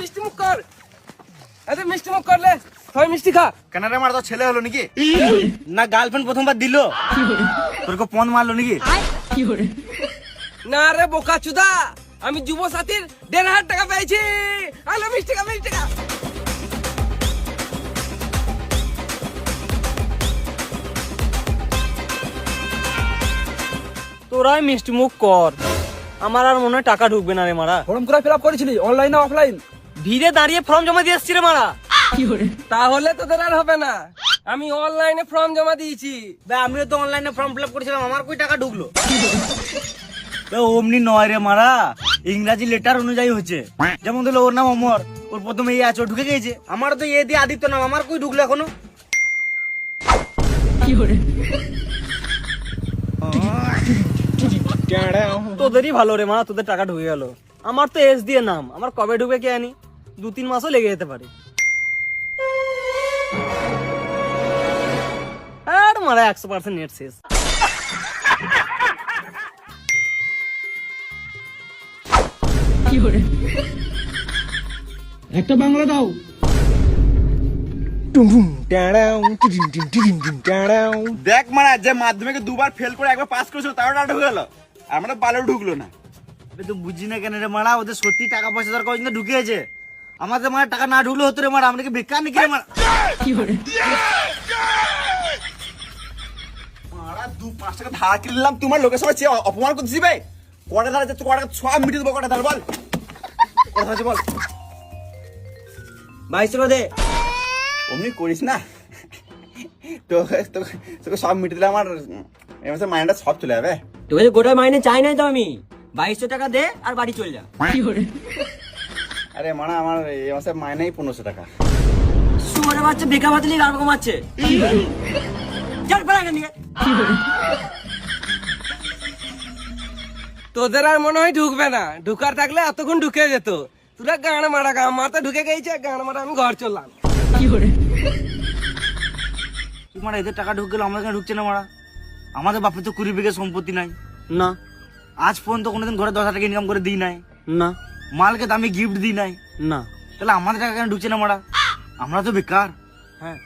মিষ্টি মুখ কর, আরে মিষ্টি মুখ করলে সবাই মিষ্টি খা। কেন রে মারা, তো ছেলে হলো নাকি? না গার্লফ্রেন্ড প্রথমবার দিল, তোর কো পন মারলো নাকি? না রে বোকা চুদা, আমি যুব সাথীর 1,500 টাকা পেয়েছি। আলো মিষ্টি খা, মিষ্টি খা। তোরাই মিষ্টি মুখ কর, আমার আর মনে হয় টাকা ঢুকবে না রে মারা। ফর্ম করে ফিল আপ করেছিলি অনলাইন না অফলাইন? ভিড়ে দাঁড়িয়ে ফর্ম জমা দিয়ে এসছি রে মারা। তাহলে তোদের আর হবে না, আমি অনলাইনে ফর্ম জমা দিয়েছি। আমিও তো অনলাইনে ফর্ম ফিল আপ করেছিলাম, আমার কই টাকা ঢুকলো? অমনি নয় রে মারা, ইংরাজি লেটার অনুযায়ী হচ্ছে। যেমন ধরো ওর নাম অমর, ওর প্রথমে এই আছে, ও ঢুকে গেছে। আমার তো এ দিয়ে আদিত্য নাম, আমার কই ঢুকলো এখনো? তোদেরই ভালো রে মারা, তোদের টাকা ঢুকে গেল। আমার তো এস দিয়ে নাম, আমার কবে ঢুকে কে জানি, 2-3 মাসও লেগে যেতে পারে। আর মারা 100% নেট শেষ। একটা বাংলা দাও। দেখ মারা, যে মাধ্যমিকে 2বার ফেল করে 1বার পাস করেছিল তারও টাকা ঢুকে গেল, আমরা বালেও ঢুকলো না। তুই বুঝি না কেন রে মারা, ওদের সত্যি টাকা পয়সা দরকার, ওই জন্য ঢুকিয়েছে। আমাদের মারা টাকা না ঢুকলে হতো রে মারা, আমরা কি বেকার নাকি রে মারা? মারা 2-5 টাকা ধার কিনলাম, তোমার লোকের সবাই চেয়ে অপমান করছিস ভাই। কটা ধার আছে, কটা সব মিটিয়ে দেবো, কটা ধার বল, কটা ধার আছে বল। 22 টাকা দে। অমনি করিস না, তোকে সব মিটিয়ে দিলে আমার এই মাসে মাইনেটা সব চলে যাবে। তোকে গোটা মাইনে চাই নাই তো আমি, 2200 টাকা দে আর বাড়ি চলে যা। আরে মারা, আমার এই মাসে মাইনেই 1500 টাকা। সুমারে বাচ্চা বেকা বাতলি গান কমাচ্ছে। চল পালা কেন দিকে। তোদের আর মনে হয় ঢুকবে না, ঢুকার থাকলে এতক্ষণ ঢুকে যেত। তোরা গান মারা, গান মারতে ঢুকে গেছে, গান মারা আমি ঘর চললাম। তুই মারা এদের টাকা ঢুক গেল, আমাদের কেন ঢুকছে না মারা? আমাদের বাপের তো 20 বিঘা সম্পত্তি নাই না, আজ পর্যন্ত কোনোদিন ঘরে 10,000 টাকা ইনকাম করে দিই নাই না, মালকে দামি গিফট দিই নাই না, তাহলে আমাদের টাকা কেন ঢুকছে না মারা? আমরা তো বেকার। হ্যাঁ